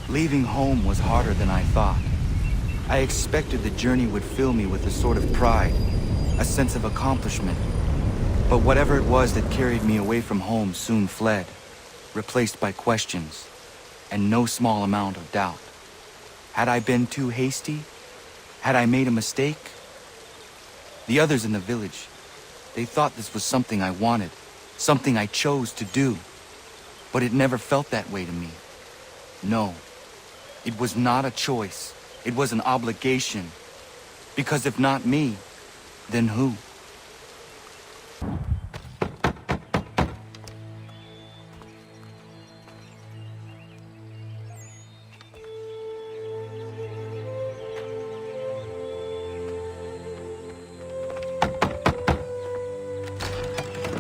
Leaving home was harder than I thought. I expected the journey would fill me with a sort of pride, a sense of accomplishment. But whatever it was that carried me away from home soon fled, replaced by questions, and no small amount of doubt. Had I been too hasty? Had I made a mistake? The others in the village, they thought this was something I wanted, something I chose to do. But it never felt that way to me. No, it was not a choice. It was an obligation. Because if not me, then who?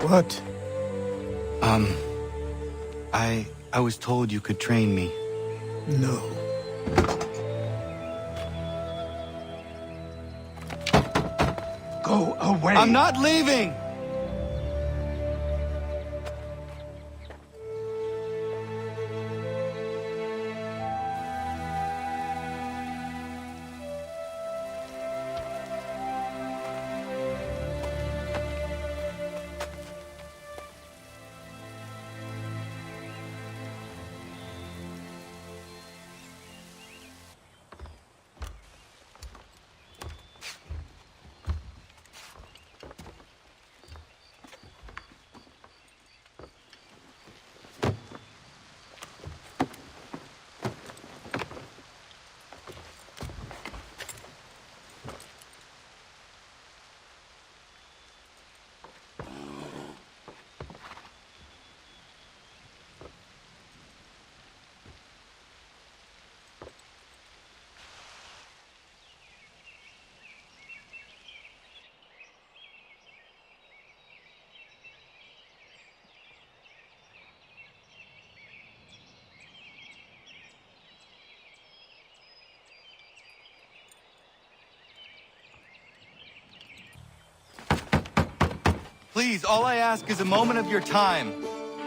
What? I was told you could train me. No. Go away! I'm not leaving! Please, all I ask is a moment of your time.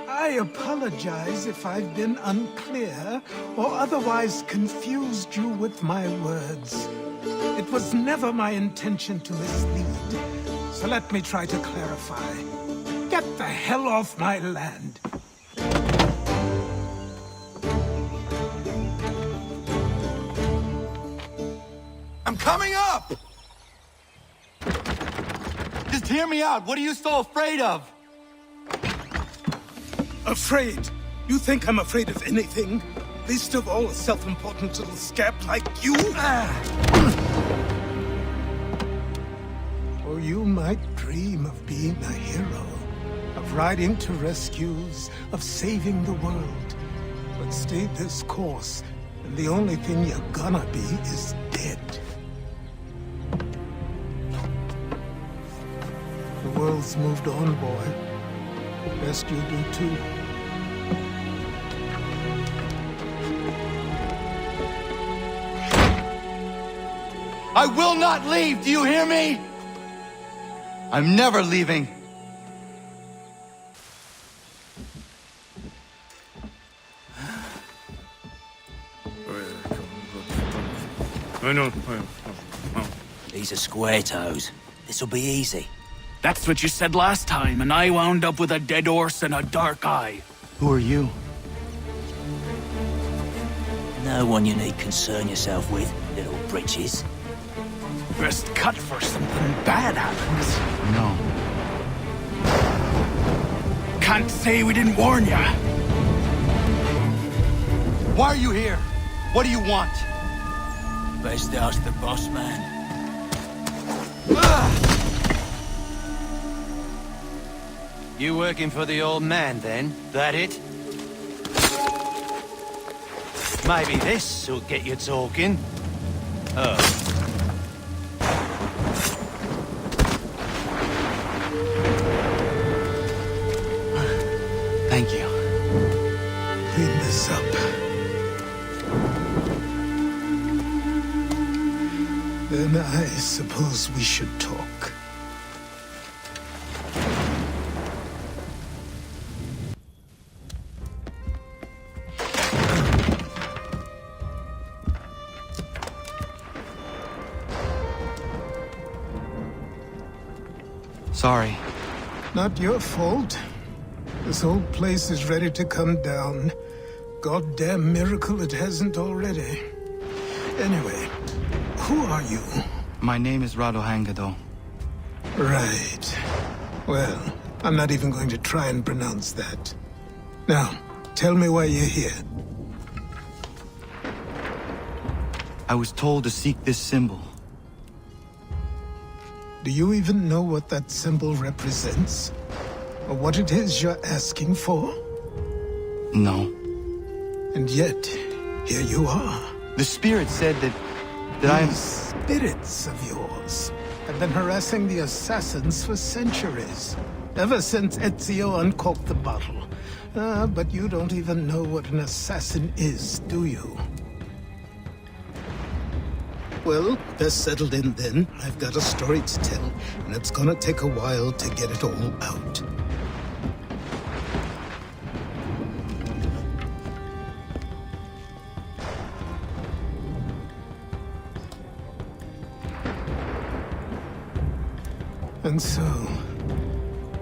I apologize if I've been unclear or otherwise confused you with my words. It was never my intention to mislead, so let me try to clarify. Get the hell off my land. I'm coming up! Just hear me out. What are you so afraid of? Afraid? You think I'm afraid of anything? Least of all a self-important little scab like you? Or you might dream of being a hero, of riding to rescues, of saving the world. But stay this course, and the only thing you're gonna be is dead. The world's moved on, boy. Best you do too. I will not leave, do you hear me? I'm never leaving. These are square toes. This'll be easy. That's what you said last time, and I wound up with a dead horse and a dark eye. Who are you? No one you need concern yourself with, little britches. Best cut for something bad happens. No. Can't say we didn't warn ya. Why are you here? What do you want? Best ask the boss man. You working for the old man, then? That it? Maybe this'll get you talking. Oh. Thank you. Clean this up. Then I suppose we should talk. Sorry. Not your fault. This whole place is ready to come down. Goddamn miracle it hasn't already. Anyway, who are you? My name is Radohangado. Right. Well, I'm not even going to try and pronounce that. Now, tell me why you're here. I was told to seek this symbol. Do you even know what that symbol represents? Or what it is you're asking for? No. And yet, here you are. The spirit said that I am... These spirits of yours have been harassing the assassins for centuries. Ever since Ezio uncorked the bottle. But you don't even know what an assassin is, do you? Well, best settled in then. I've got a story to tell, and it's gonna take a while to get it all out. And so,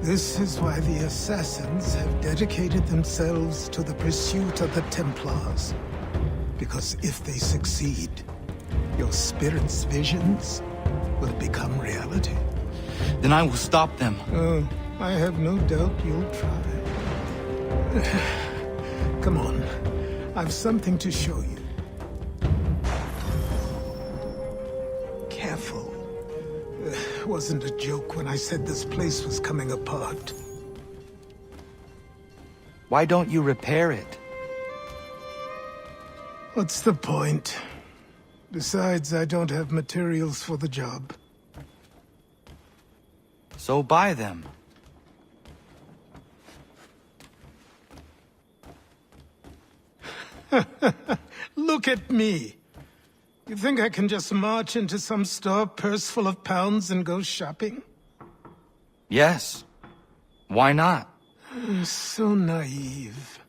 this is why the Assassins have dedicated themselves to the pursuit of the Templars. Because if they succeed, your spirit's visions will become reality. Then I will stop them. Oh, I have no doubt you'll try. Come on, I've something to show you. Careful. It wasn't a joke when I said this place was coming apart. Why don't you repair it? What's the point? Besides, I don't have materials for the job. So buy them. Look at me! You think I can just march into some store, purse full of pounds, and go shopping? Yes. Why not? So naive.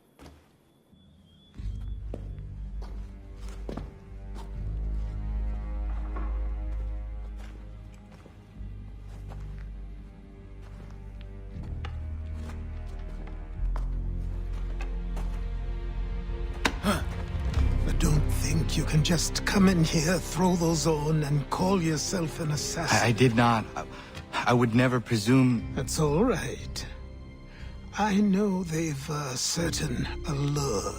Don't think you can just come in here, throw those on, and call yourself an assassin. I did not. I would never presume... That's all right. I know they've a certain allure.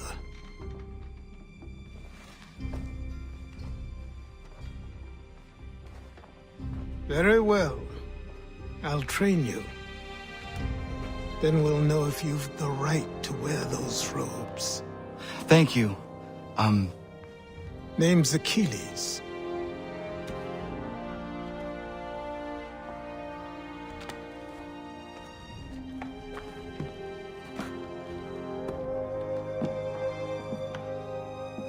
Very well. I'll train you. Then we'll know if you've the right to wear those robes. Thank you. Name's Achilles.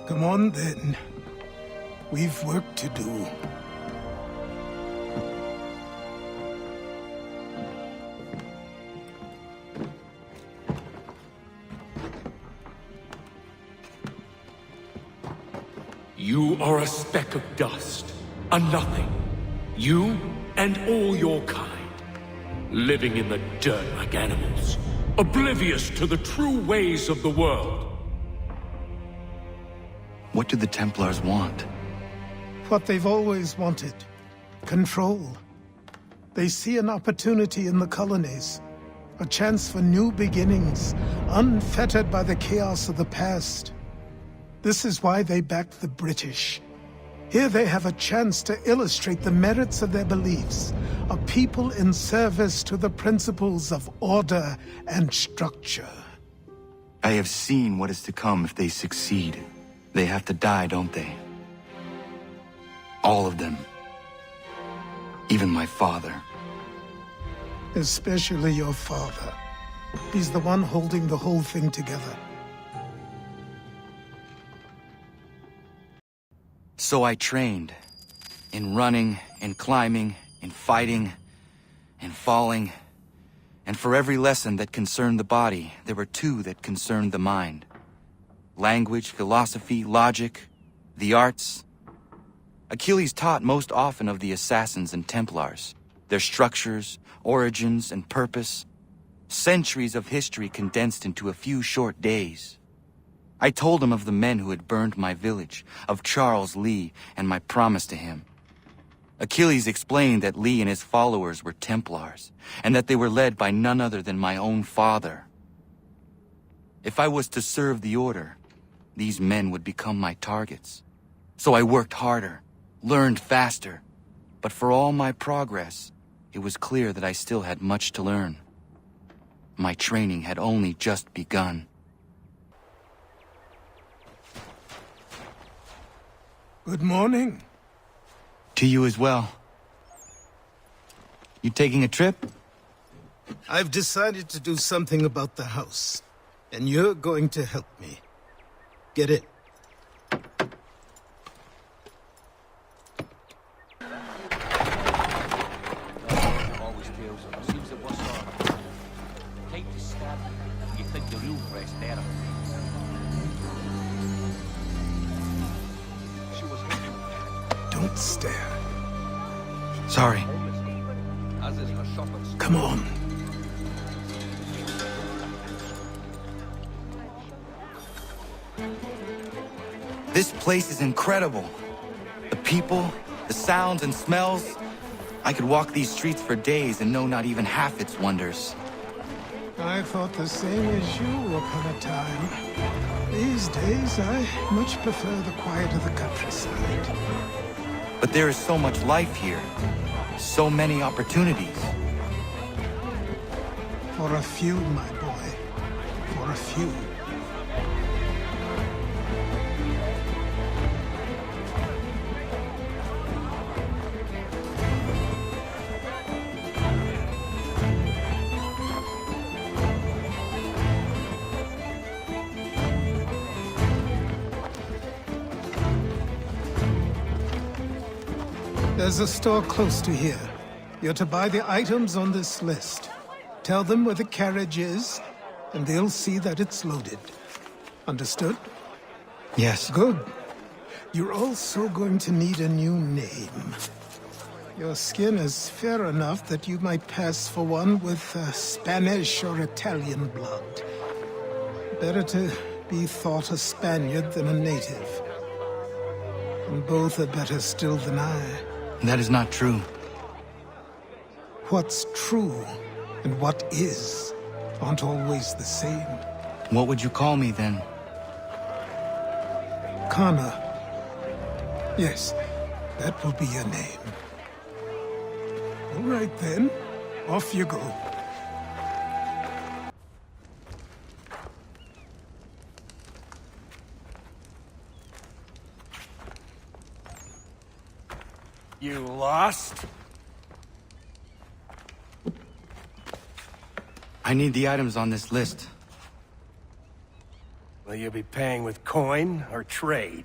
Come on, then. We've work to do. You are a speck of dust, a nothing. You and all your kind, living in the dirt like animals, oblivious to the true ways of the world. What do the Templars want? What they've always wanted. Control. They see an opportunity in the colonies. A chance for new beginnings, unfettered by the chaos of the past. This is why they backed the British. Here they have a chance to illustrate the merits of their beliefs. A people in service to the principles of order and structure. I have seen what is to come if they succeed. They have to die, don't they? All of them. Even my father. Especially your father. He's the one holding the whole thing together. So I trained. In running, in climbing, in fighting, in falling. And for every lesson that concerned the body, there were two that concerned the mind. Language, philosophy, logic, the arts. Achilles taught most often of the Assassins and Templars. Their structures, origins, and purpose. Centuries of history condensed into a few short days. I told him of the men who had burned my village, of Charles Lee and my promise to him. Achilles explained that Lee and his followers were Templars, and that they were led by none other than my own father. If I was to serve the Order, these men would become my targets. So I worked harder, learned faster, but for all my progress, it was clear that I still had much to learn. My training had only just begun. Good morning. To you as well. You taking a trip? I've decided to do something about the house, and you're going to help me. Get it? Always tells them. Seems it was tight to stab. You think the real fresh better. She was Don't stare. Sorry. as is her shoppers. Come on. This place is incredible. The people, the sounds and smells. I could walk these streets for days and know not even half its wonders. I thought the same as you upon a time. These days, I much prefer the quiet of the countryside. But there is so much life here. So many opportunities. For a few, my boy. For a few. There's a store close to here. You're to buy the items on this list. Tell them where the carriage is, and they'll see that it's loaded. Understood? Yes. Good. You're also going to need a new name. Your skin is fair enough that you might pass for one with Spanish or Italian blood. Better to be thought a Spaniard than a native. And both are better still than I. That is not true. What's true and what is aren't always the same. What would you call me then? Connor. Yes, that will be your name. All right then, off you go. You lost? I need the items on this list. Will you be paying with coin or trade?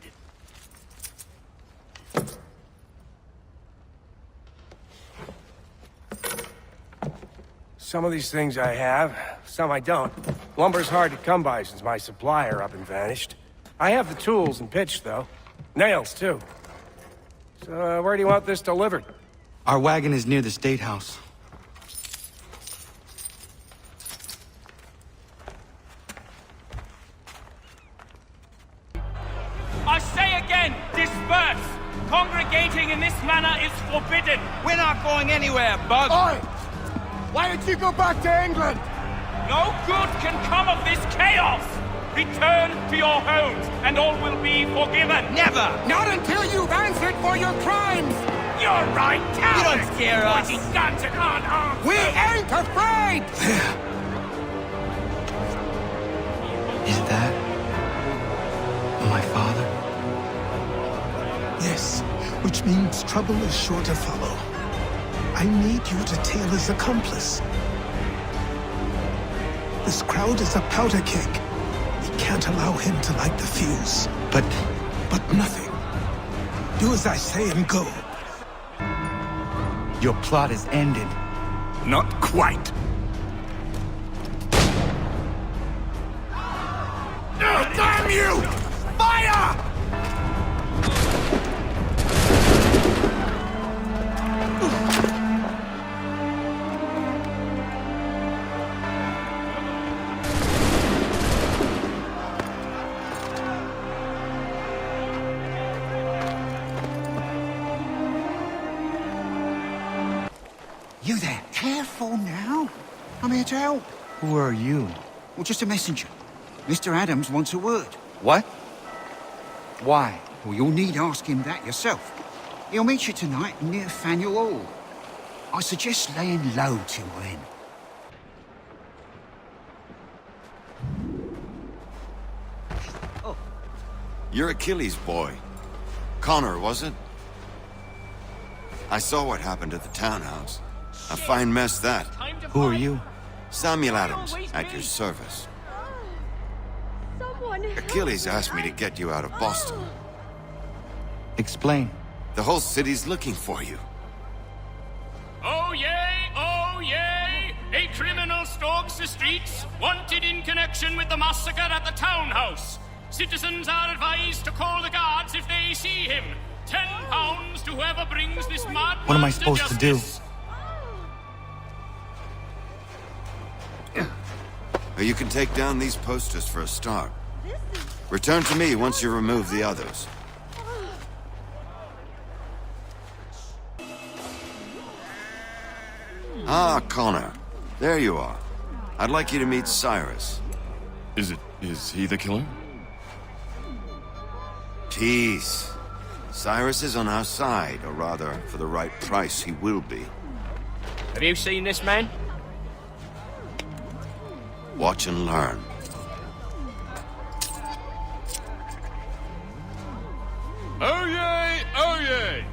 Some of these things I have, some I don't. Lumber's hard to come by since my supplier up and vanished. I have the tools and pitch, though. Nails, too. So, where do you want this delivered? Our wagon is near the State House. I say again, disperse! Congregating in this manner is forbidden! We're not going anywhere, Bug. Oi! Why did you go back to England? No good can come of this chaos! Return to your homes, and all will be forgiven! Never! Not until you've answered for your crimes! You're right, cowards! don't scare us. Pointing guns at unarmed We foes. ain't afraid! Is that my father? Yes, which means trouble is sure to follow. I need you to tail his accomplice. This crowd is a powder keg. We can't allow him to light the fuse. But But nothing. Do as I say and go. your plot is ended. Not quite. Damn you! Fire! for now? I'm here to help. Who are you? Well, just a messenger. Mr. Adams wants a word. What? Why? Well, you'll need ask him that yourself. He'll meet you tonight near Faneuil Hall. I suggest laying low till then. You're Achilles' boy. Connor, was it? I saw what happened at the townhouse. A fine mess, that. Who are you? Samuel Adams, at your service. Achilles asked me to get you out of Boston. Explain. The whole city's looking for you. Oh yay, oh yay! A criminal stalks the streets, wanted in connection with the massacre at the townhouse. Citizens are advised to call the guards if they see him. £10 to whoever brings this mad What am I man supposed to do? justice. You can take down these posters for a start. Return to me once you remove the others. Ah, Connor. There you are. I'd like you to meet Cyrus. Is he the killer? Peace. Cyrus is on our side, or rather, for the right price, he will be. Have you seen this man? Watch and learn. Oh yay, oh yay!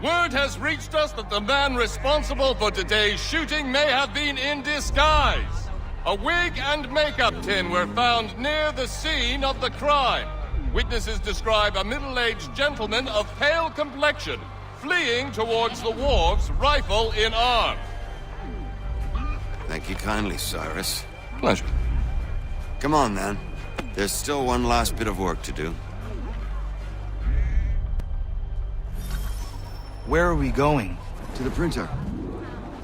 Word has reached us that the man responsible for today's shooting may have been in disguise. A wig and makeup tin were found near the scene of the crime. Witnesses describe a middle-aged gentleman of pale complexion fleeing towards the wharves, rifle in arm. Thank you kindly, Cyrus. Pleasure. Come on, then. There's still one last bit of work to do. Where are we going? To the printer.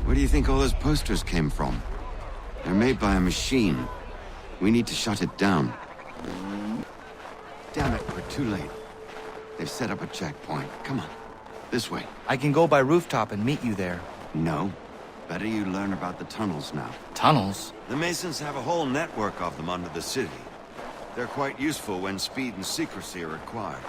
Where do you think all those posters came from? They're made by a machine. We need to shut it down. Damn it, we're too late. They've set up a checkpoint. Come on. This way. I can go by rooftop and meet you there. No. Better you learn about the tunnels now. Tunnels? The Masons have a whole network of them under the city. They're quite useful when speed and secrecy are required.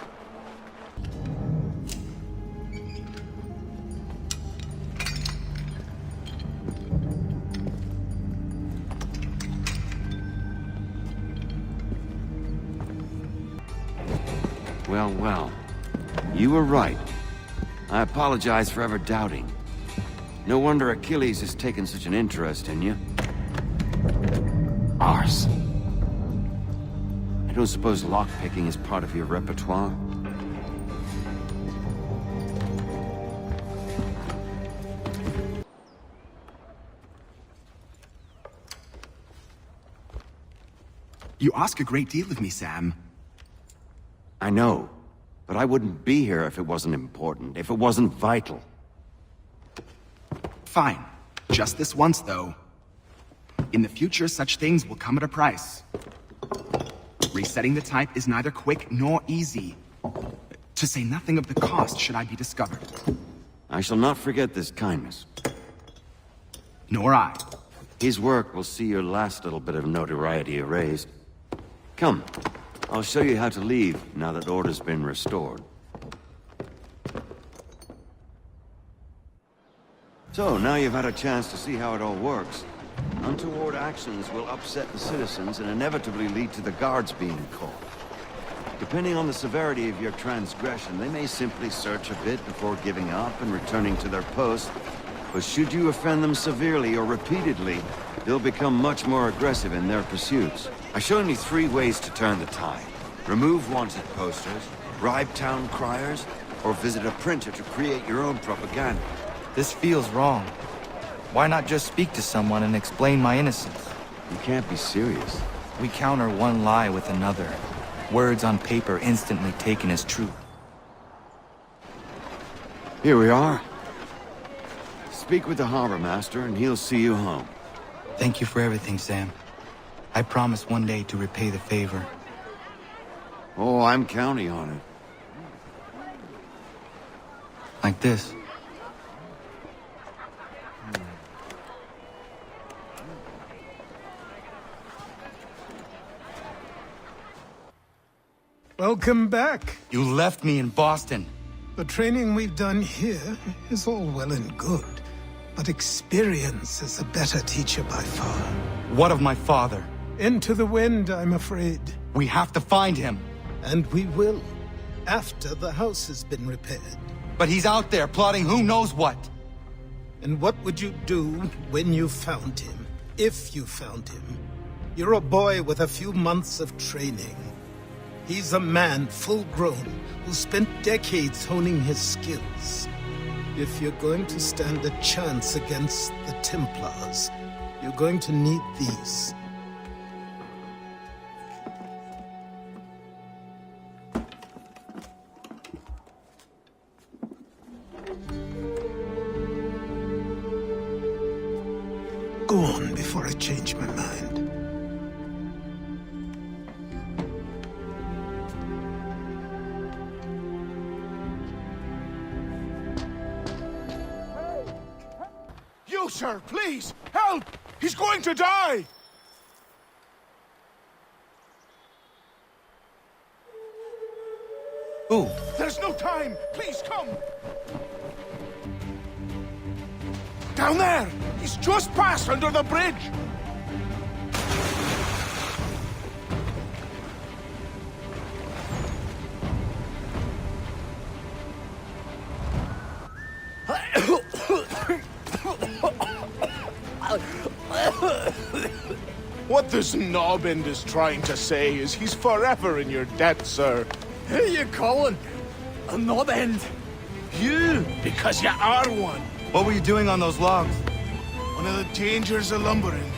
Well, well. You were right. I apologize for ever doubting. No wonder Achilles has taken such an interest in you. Ours. I don't suppose lockpicking is part of your repertoire? You ask a great deal of me, Sam. I know, but I wouldn't be here if it wasn't important, if it wasn't vital. Fine. Just this once, though. In the future, such things will come at a price. Resetting the type is neither quick nor easy. To say nothing of the cost should I be discovered. I shall not forget this kindness. Nor I. His work will see your last little bit of notoriety erased. Come, I'll show you how to leave now that order's been restored. So, now you've had a chance to see how it all works. Untoward actions will upset the citizens and inevitably lead to the guards being called. Depending on the severity of your transgression, they may simply search a bit before giving up and returning to their post. But should you offend them severely or repeatedly, they'll become much more aggressive in their pursuits. I've shown you 3 ways to turn the tide. Remove wanted posters, bribe town criers, or visit a printer to create your own propaganda. This feels wrong. Why not just speak to someone and explain my innocence? You can't be serious. We counter one lie with another. Words on paper instantly taken as true. Here we are. Speak with the harbor master and he'll see you home. Thank you for everything, Sam. I promise one day to repay the favor. Oh, I'm counting on it. Like this. Welcome back. You left me in Boston. The training we've done here is all well and good, but experience is a better teacher by far. What of my father? Into the wind, I'm afraid. We have to find him. And we will, after the house has been repaired. But he's out there plotting who knows what. And what would you do when you found him? If you found him? You're a boy with a few months of training. He's a man full grown who spent decades honing his skills. If you're going to stand a chance against the Templars, you're going to need these. Go on before I change my mind. You, sir, please! Help! He's going to die! Who? There's no time! Please, come! Down there! He's just passed under the bridge! What this knob-end is trying to say is he's forever in your debt, sir. Who you calling? A knob end? You, because you are one. What were you doing on those logs? One of the dangers of lumbering.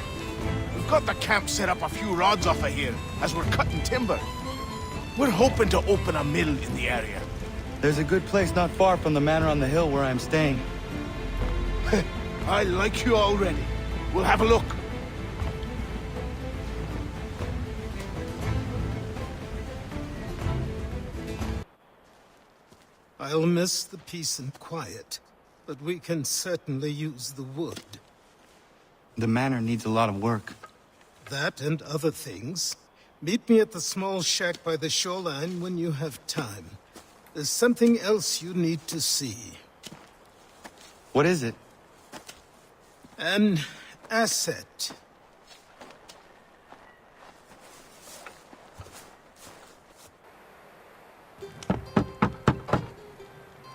We've got the camp set up a few rods off of here, as we're cutting timber. We're hoping to open a mill in the area. There's a good place not far from the manor on the hill where I'm staying. I like you already. We'll have a look. I'll miss the peace and quiet, but we can certainly use the wood. The manor needs a lot of work. That and other things. Meet me at the small shack by the shoreline when you have time. There's something else you need to see. What is it? An asset.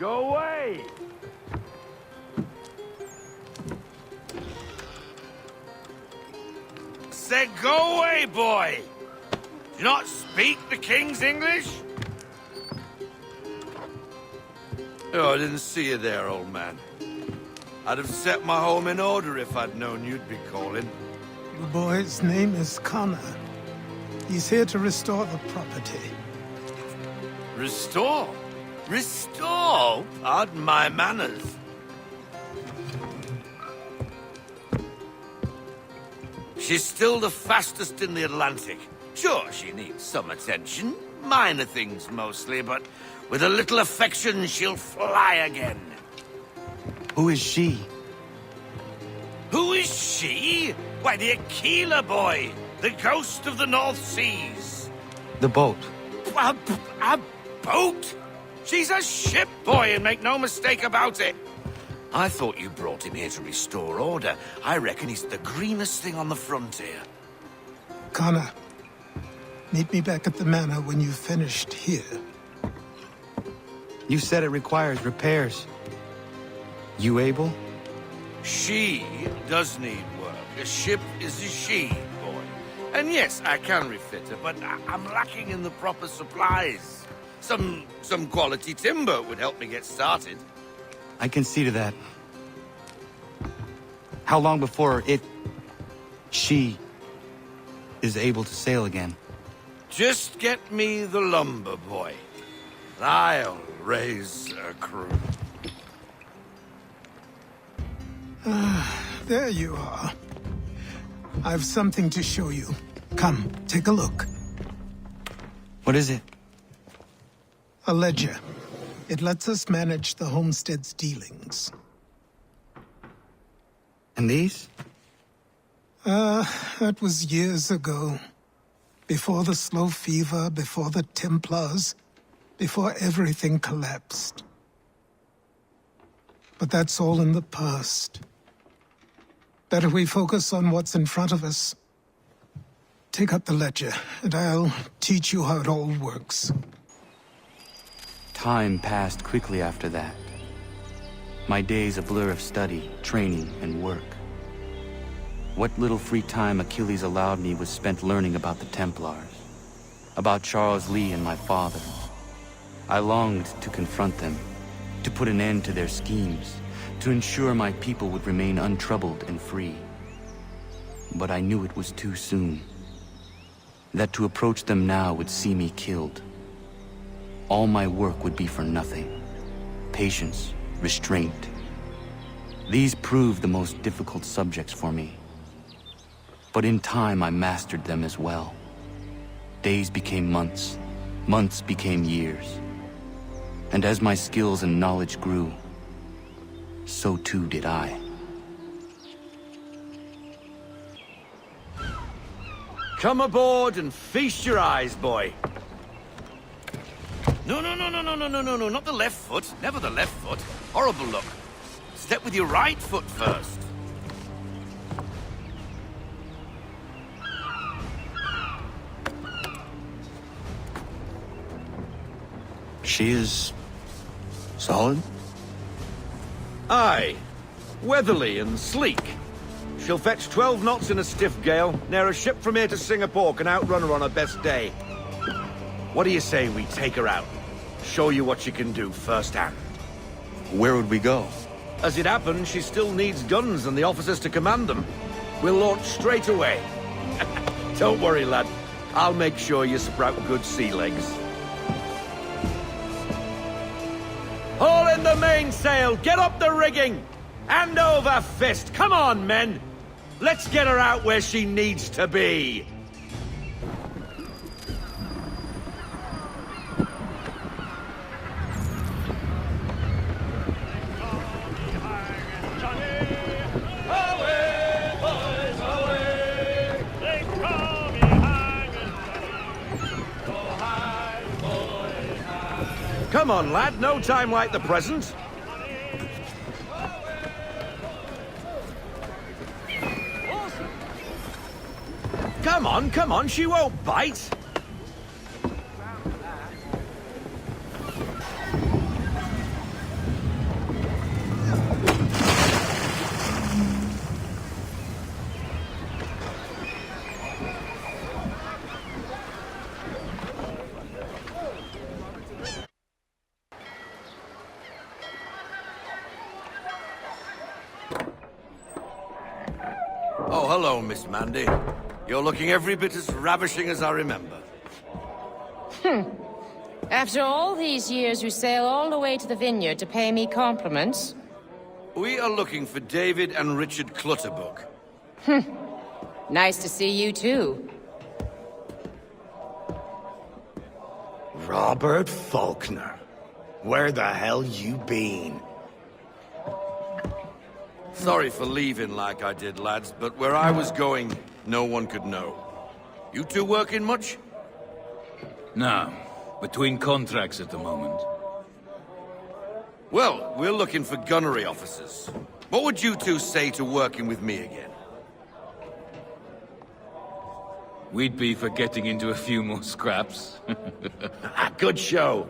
Go away! Said go away, boy! Do you not speak the King's English? Oh, I didn't see you there, old man. I'd have set my home in order if I'd known you'd be calling. The boy's name is Connor. He's here to restore the property. Restore? Restore? Pardon my manners. She's still the fastest in the Atlantic. Sure, she needs some attention. Minor things mostly, but with a little affection, she'll fly again. Who is she? Who is she? Why, the Aquila boy, the ghost of the North Seas. The boat. A boat? She's a ship, boy, and make no mistake about it. I thought you brought him here to restore order. I reckon he's the greenest thing on the frontier. Connor, meet me back at the manor when you've finished here. You said it requires repairs. You able? She does need work. A ship is a she, boy. And yes, I can refit her, but I'm lacking in the proper supplies. Some quality timber would help me get started. I can see to that. How long before she is able to sail again? Just get me the lumber, boy. I'll raise a crew. There you are. I've something to show you. Come, take a look. What is it? A ledger. It lets us manage the homestead's dealings. And these? That was years ago. Before the slow fever, before the Templars, before everything collapsed. But that's all in the past. Better we focus on what's in front of us. Take up the ledger, and I'll teach you how it all works. Time passed quickly after that. My days a blur of study, training, and work. What little free time Achilles allowed me was spent learning about the Templars, about Charles Lee and my father. I longed to confront them, to put an end to their schemes, to ensure my people would remain untroubled and free. But I knew it was too soon, that to approach them now would see me killed. All my work would be for nothing. Patience, restraint. These proved the most difficult subjects for me. But in time I mastered them as well. Days became months, months became years. And as my skills and knowledge grew, so too did I. Come aboard and feast your eyes, boy. No, not the left foot. Never the left foot. Horrible look. Step with your right foot first. She is... solid? Aye. Weatherly and sleek. She'll fetch 12 knots in a stiff gale. Ne'er a ship from here to Singapore can outrun her on her best day. What do you say we take her out? Show you what she can do firsthand. Where would we go? As it happens, she still needs guns and the officers to command them. We'll launch straight away. Don't worry, lad. I'll make sure you sprout good sea legs. Haul in the mainsail! Get up the rigging! Hand over fist! Come on, men! Let's get her out where she needs to be! Come on, lad. No time like the present. Come on. She won't bite. Oh, hello, Miss Mandy. You're looking every bit as ravishing as I remember. After all these years, you sail all the way to the vineyard to pay me compliments? We are looking for David and Richard Clutterbuck. Nice to see you, too. Robert Faulkner. Where the hell you been? Sorry for leaving like I did, lads, but where I was going, no one could know. You two working much? No. Between contracts at the moment. Well, we're looking for gunnery officers. What would you two say to working with me again? We'd be for getting into a few more scraps. Good show.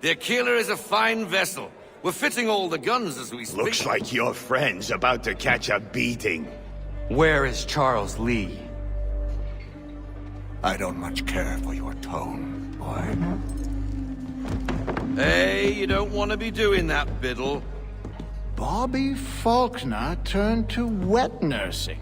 The Aquila is a fine vessel. We're fitting all the guns as we speak. Looks like your friend's about to catch a beating. Where is Charles Lee? I don't much care for your tone, boy. Hey, you don't want to be doing that, Biddle. Bobby Faulkner turned to wet nursing.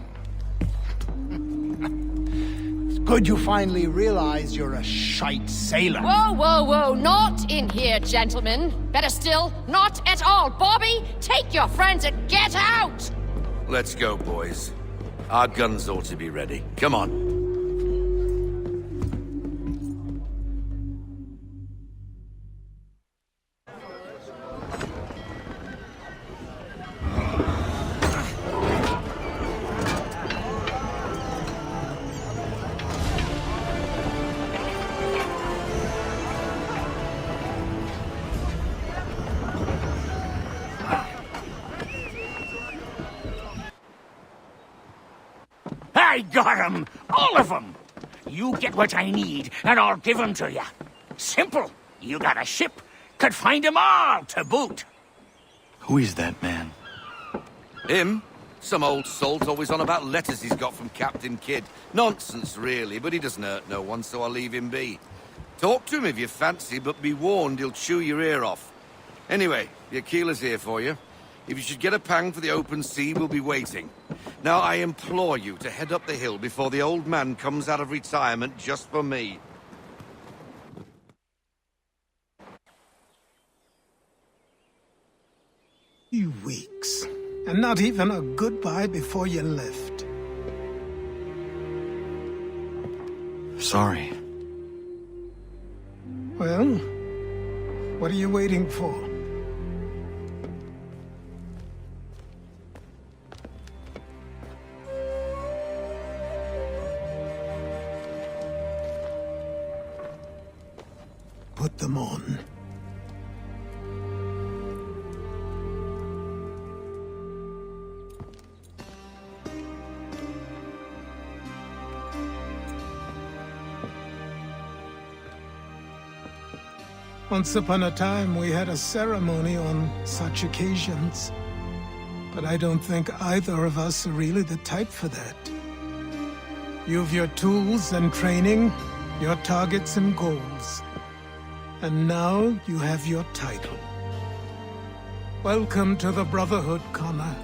It's good you finally realize you're a shite sailor. Whoa, not in here, gentlemen. Better still, not at all. Bobby, take your friends and get out! Let's go, boys. Our guns ought to be ready. Come on. got 'em! All of 'em! You get what I need, and I'll give 'em to you. Simple. You got a ship. Could find 'em all to boot. Who is that man? Him? Some old salt always on about letters he's got from Captain Kidd. Nonsense, really, but he doesn't hurt no one, so I'll leave him be. Talk to him if you fancy, but be warned he'll chew your ear off. Anyway, the Aquila's here for you. If you should get a pang for the open sea, we'll be waiting. Now, I implore you to head up the hill before the old man comes out of retirement just for me. 2 weeks, and not even a goodbye before you left. Sorry. Well, what are you waiting for? Put them on. Once upon a time, we had a ceremony on such occasions. But I don't think either of us are really the type for that. You've your tools and training, your targets and goals. And now you have your title. Welcome to the Brotherhood, Connor.